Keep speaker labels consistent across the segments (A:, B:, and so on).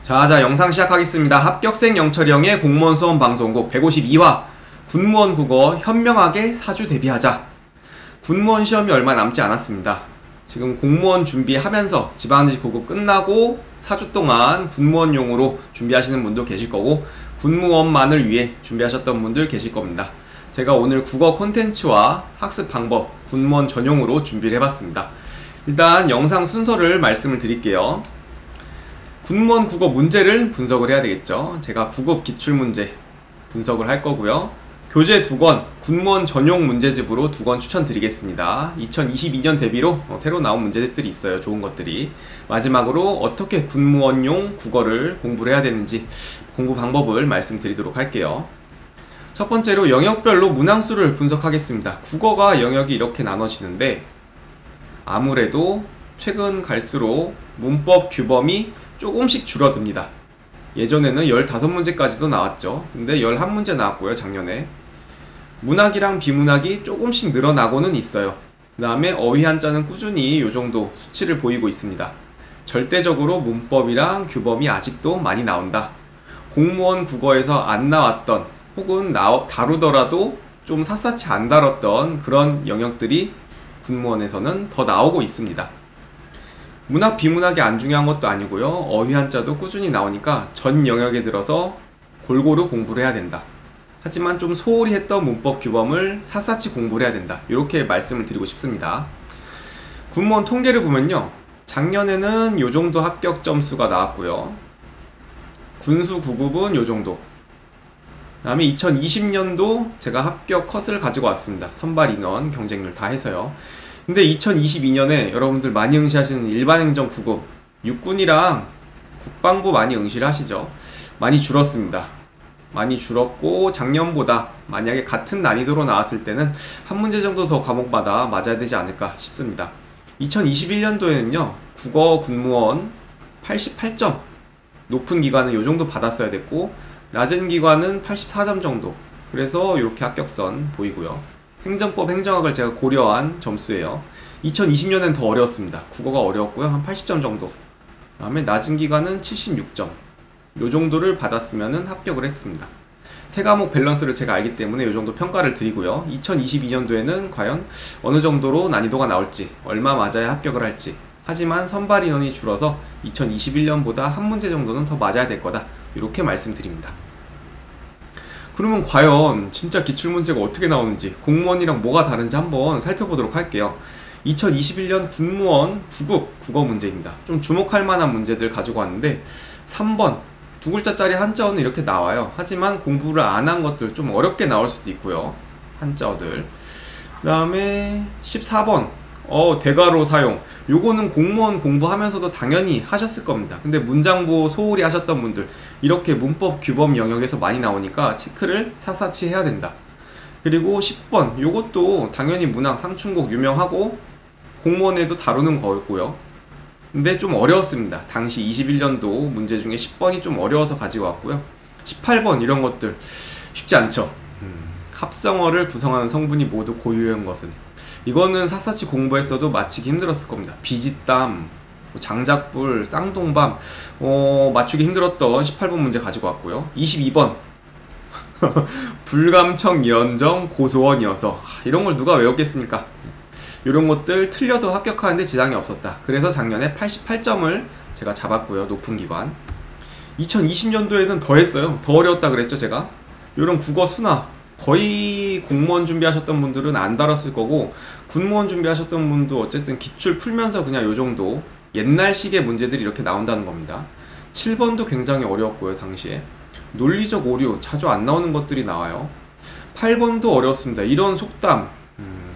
A: 자, 영상 시작하겠습니다. 합격생 영철형의 공무원 수험 방송국 152화 군무원 국어 현명하게 사주 대비하자. 군무원 시험이 얼마 남지 않았습니다. 지금 공무원 준비하면서 지방직 구급 끝나고 4주 동안 군무원용으로 준비하시는 분도 계실 거고, 군무원만을 위해 준비하셨던 분들 계실 겁니다. 제가 오늘 국어 콘텐츠와 학습 방법, 군무원 전용으로 준비를 해봤습니다. 일단 영상 순서를 말씀을 드릴게요. 군무원 국어 문제를 분석을 해야 되겠죠. 제가 구급 기출문제 분석을 할 거고요. 교재 2권, 군무원 전용 문제집으로 2권 추천드리겠습니다. 2022년 대비로 새로 나온 문제집들이 있어요. 좋은 것들이. 마지막으로 어떻게 군무원용 국어를 공부를 해야 되는지 공부 방법을 말씀드리도록 할게요. 첫 번째로 영역별로 문항수를 분석하겠습니다. 국어가 영역이 이렇게 나눠지는데, 아무래도 최근 갈수록 문법 규범이 조금씩 줄어듭니다. 예전에는 15문제까지도 나왔죠. 근데 11문제 나왔고요, 작년에. 문학이랑 비문학이 조금씩 늘어나고는 있어요. 그 다음에 어휘 한자는 꾸준히 이 정도 수치를 보이고 있습니다. 절대적으로 문법이랑 규범이 아직도 많이 나온다. 공무원 국어에서 안 나왔던, 혹은 다루더라도 좀 샅샅이 안 다뤘던 그런 영역들이 군무원에서는 더 나오고 있습니다. 문학, 비문학이 안 중요한 것도 아니고요. 어휘 한자도 꾸준히 나오니까 전 영역에 들어서 골고루 공부를 해야 된다. 하지만 좀 소홀히 했던 문법 규범을 샅샅이 공부를 해야 된다. 이렇게 말씀을 드리고 싶습니다. 군무원 통계를 보면요, 작년에는 요 정도 합격 점수가 나왔고요. 군수 9급은 요 정도. 그 다음에 2020년도 제가 합격 컷을 가지고 왔습니다. 선발 인원, 경쟁률 다 해서요. 근데 2022년에 여러분들 많이 응시하시는 일반행정 9급, 육군이랑 국방부 많이 응시를 하시죠. 많이 줄었습니다. 많이 줄었고, 작년보다 만약에 같은 난이도로 나왔을 때는 한 문제 정도 더 과목마다 맞아야 되지 않을까 싶습니다. 2021년도에는요 국어 군무원 88점, 높은 기관은 요 정도 받았어야 됐고 낮은 기관은 84점 정도. 그래서 이렇게 합격선 보이고요. 행정법, 행정학을 제가 고려한 점수예요. 2020년엔 더 어려웠습니다. 국어가 어려웠고요. 한 80점 정도. 그 다음에 낮은 기간은 76점. 요 정도를 받았으면 합격을 했습니다. 세 과목 밸런스를 제가 알기 때문에 요 정도 평가를 드리고요. 2022년도에는 과연 어느 정도로 난이도가 나올지, 얼마 맞아야 합격을 할지. 하지만 선발 인원이 줄어서 2021년보다 한 문제 정도는 더 맞아야 될 거다. 이렇게 말씀드립니다. 그러면 과연 진짜 기출문제가 어떻게 나오는지, 공무원이랑 뭐가 다른지 한번 살펴보도록 할게요. 2021년 군무원 9급 국어 문제입니다. 좀 주목할 만한 문제들 가지고 왔는데, 3번 두 글자짜리 한자어는 이렇게 나와요. 하지만 공부를 안 한 것들 좀 어렵게 나올 수도 있고요, 한자어들. 그 다음에 14번 대괄호 사용. 요거는 공무원 공부하면서도 당연히 하셨을 겁니다. 근데 문장부 소홀히 하셨던 분들, 이렇게 문법 규범 영역에서 많이 나오니까 체크를 샅샅이 해야 된다. 그리고 10번 요것도 당연히 문학 상충곡 유명하고 공무원에도 다루는 거였고요. 근데 좀 어려웠습니다. 당시 21년도 문제 중에 10번이 좀 어려워서 가지고 왔고요. 18번 이런 것들 쉽지 않죠. 합성어를 구성하는 성분이 모두 고유한 것은, 이거는 샅샅이 공부했어도 맞히기 힘들었을 겁니다. 비지땀, 장작불, 쌍동밤, 맞추기 힘들었던 18번 문제 가지고 왔고요. 22번 불감청 연정 고소원이어서, 이런 걸 누가 외웠겠습니까? 이런 것들 틀려도 합격하는데 지장이 없었다. 그래서 작년에 88점을 제가 잡았고요. 높은 기관. 2020년도에는 더 했어요. 더 어려웠다 그랬죠, 제가. 이런 국어 순화, 거의 공무원 준비하셨던 분들은 안 달았을 거고, 군무원 준비하셨던 분도 어쨌든 기출 풀면서 그냥 요 정도 옛날식의 문제들이 이렇게 나온다는 겁니다. 7번도 굉장히 어려웠고요, 당시에. 논리적 오류, 자주 안 나오는 것들이 나와요. 8번도 어려웠습니다. 이런 속담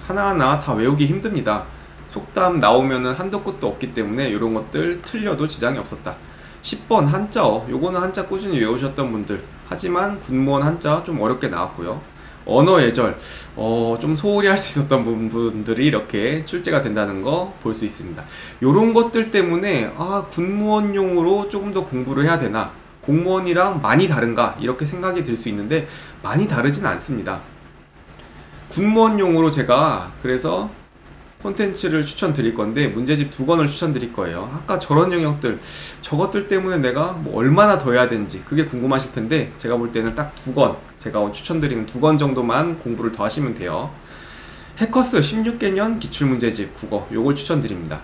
A: 하나하나 다 외우기 힘듭니다. 속담 나오면은 한도 끝도 없기 때문에 이런 것들 틀려도 지장이 없었다. 10번 한자어, 요거는 한자 꾸준히 외우셨던 분들, 하지만 군무원 한자 좀 어렵게 나왔고요. 언어 예절, 좀 소홀히 할 수 있었던 분들이 이렇게 출제가 된다는 거 볼 수 있습니다. 요런 것들 때문에 군무원용으로 조금 더 공부를 해야 되나, 공무원이랑 많이 다른가, 이렇게 생각이 들 수 있는데 많이 다르진 않습니다. 군무원용으로 제가 그래서 콘텐츠를 추천드릴 건데 문제집 2권을 추천드릴 거예요. 아까 저런 영역들, 저것들 때문에 내가 뭐 얼마나 더 해야 되는지 그게 궁금하실 텐데 제가 볼 때는 딱 2권, 제가 추천드리는 2권 정도만 공부를 더 하시면 돼요. 해커스 16개년 기출문제집 국어, 요걸 추천드립니다.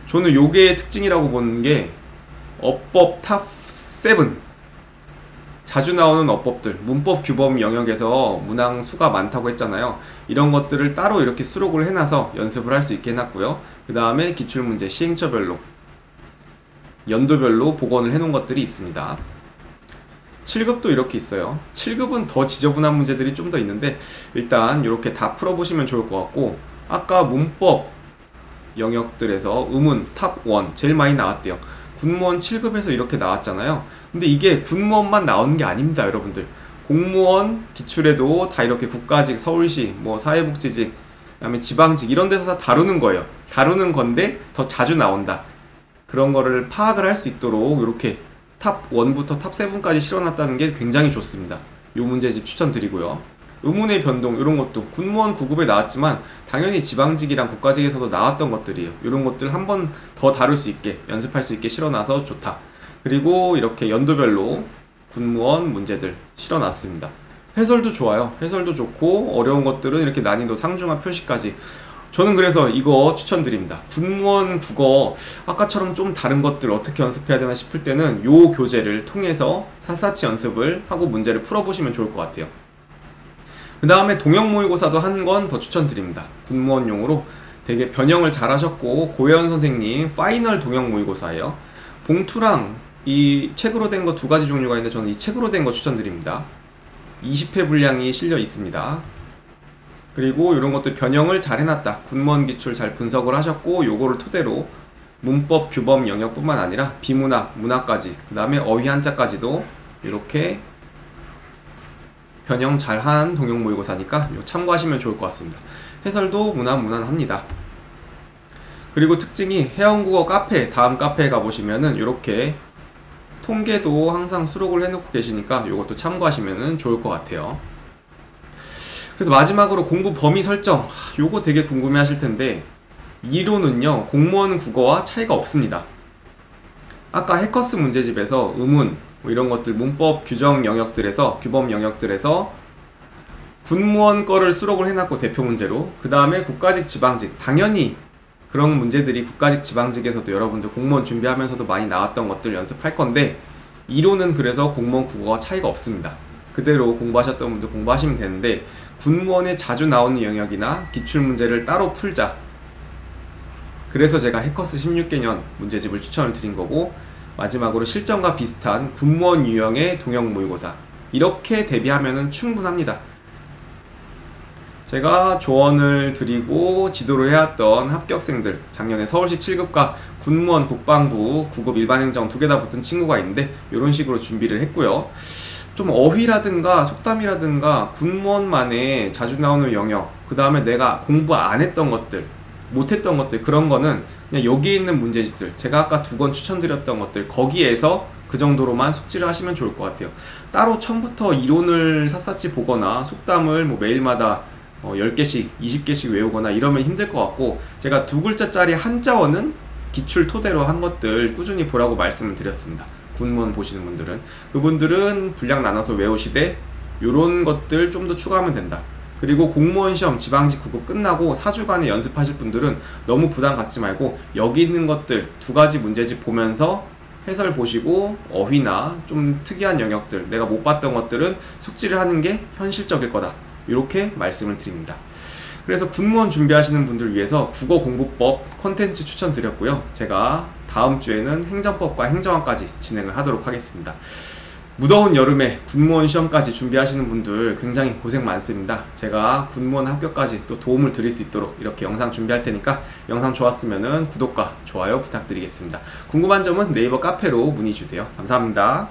A: 저는 요게 특징이라고 보는 게 어법 탑 7, 자주 나오는 어법들, 문법 규범 영역에서 문항 수가 많다고 했잖아요. 이런 것들을 따로 이렇게 수록을 해놔서 연습을 할 수 있게 해놨고요. 그 다음에 기출문제 시행처별로, 연도별로 복원을 해놓은 것들이 있습니다. 7급도 이렇게 있어요. 7급은 더 지저분한 문제들이 좀 더 있는데 일단 이렇게 다 풀어보시면 좋을 것 같고, 아까 문법 영역들에서 의문 탑 1 제일 많이 나왔대요. 군무원 7급에서 이렇게 나왔잖아요. 근데 이게 군무원만 나오는 게 아닙니다, 여러분들. 공무원 기출에도 다 이렇게 국가직, 서울시, 뭐 사회복지직, 그 다음에 지방직 이런 데서 다 다루는 거예요. 다루는 건데 더 자주 나온다. 그런 거를 파악을 할 수 있도록 이렇게 탑 1부터 탑 7까지 실어놨다는 게 굉장히 좋습니다. 요 문제집 추천드리고요. 의문의 변동 이런 것도 군무원 9급에 나왔지만 당연히 지방직이랑 국가직에서도 나왔던 것들이에요. 이런 것들 한 번 더 다룰 수 있게, 연습할 수 있게 실어놔서 좋다. 그리고 이렇게 연도별로 군무원 문제들 실어놨습니다. 해설도 좋아요. 해설도 좋고 어려운 것들은 이렇게 난이도 상중하 표시까지. 저는 그래서 이거 추천드립니다. 군무원 국어 아까처럼 좀 다른 것들 어떻게 연습해야 되나 싶을 때는 요 교재를 통해서 샅샅이 연습을 하고 문제를 풀어보시면 좋을 것 같아요. 그 다음에 동형 모의고사도 한 권 더 추천드립니다. 군무원용으로 되게 변형을 잘 하셨고, 고혜원 선생님 파이널 동형 모의고사예요. 봉투랑 이 책으로 된 거 2가지 종류가 있는데 저는 이 책으로 된 거 추천드립니다. 20회 분량이 실려 있습니다. 그리고 이런 것들 변형을 잘 해놨다. 군무원 기출 잘 분석을 하셨고, 요거를 토대로 문법 규범 영역뿐만 아니라 비문학, 문학까지, 그 다음에 어휘 한자까지도 이렇게 변형 잘한 동형 모의고사니까 참고하시면 좋을 것 같습니다. 해설도 무난합니다. 그리고 특징이 해영국어 카페, 다음 카페에 가보시면은 이렇게 통계도 항상 수록을 해놓고 계시니까 이것도 참고하시면 좋을 것 같아요. 그래서 마지막으로 공부 범위 설정, 요거 되게 궁금해 하실 텐데 이론은요 공무원 국어와 차이가 없습니다. 아까 해커스 문제집에서 의문 뭐 이런 것들 문법 규정 영역들에서, 규범 영역들에서 군무원 거를 수록을 해놨고 대표 문제로, 그 다음에 국가직 지방직, 당연히 그런 문제들이 국가직 지방직에서도 여러분들 공무원 준비하면서도 많이 나왔던 것들 연습할 건데, 이론은 그래서 공무원 국어가 차이가 없습니다. 그대로 공부하셨던 분들 공부하시면 되는데, 군무원에 자주 나오는 영역이나 기출문제를 따로 풀자. 그래서 제가 해커스 16개년 문제집을 추천을 드린 거고, 마지막으로 실전과 비슷한 군무원 유형의 동형 모의고사, 이렇게 대비하면 충분합니다. 제가 조언을 드리고 지도를 해왔던 합격생들, 작년에 서울시 7급과 군무원 국방부 9급 일반행정 2개 다 붙은 친구가 있는데 이런 식으로 준비를 했고요. 좀 어휘라든가 속담이라든가 군무원만에 자주 나오는 영역, 그 다음에 내가 공부 안 했던 것들, 못했던 것들, 그런 거는 그냥 여기 있는 문제집들, 제가 아까 2권 추천드렸던 것들, 거기에서 그 정도로만 숙지를 하시면 좋을 것 같아요. 따로 처음부터 이론을 샅샅이 보거나 속담을 뭐 매일마다 10개씩, 20개씩 외우거나 이러면 힘들 것 같고, 제가 2글자짜리 한자어는 기출 토대로 한 것들 꾸준히 보라고 말씀을 드렸습니다. 군무원 보시는 분들은, 그분들은 분량 나눠서 외우시되 요런 것들 좀 더 추가하면 된다. 그리고 공무원 시험 지방직 9급 끝나고 4주간에 연습하실 분들은 너무 부담 갖지 말고 여기 있는 것들 2가지 문제집 보면서 해설 보시고 어휘나 좀 특이한 영역들, 내가 못 봤던 것들은 숙지를 하는 게 현실적일 거다, 이렇게 말씀을 드립니다. 그래서 군무원 준비하시는 분들 위해서 국어 공부법 콘텐츠 추천드렸고요. 제가 다음 주에는 행정법과 행정학까지 진행을 하도록 하겠습니다. 무더운 여름에 군무원 시험까지 준비하시는 분들 굉장히 고생 많습니다. 제가 군무원 합격까지 또 도움을 드릴 수 있도록 이렇게 영상 준비할 테니까 영상 좋았으면 구독과 좋아요 부탁드리겠습니다. 궁금한 점은 네이버 카페로 문의 주세요. 감사합니다.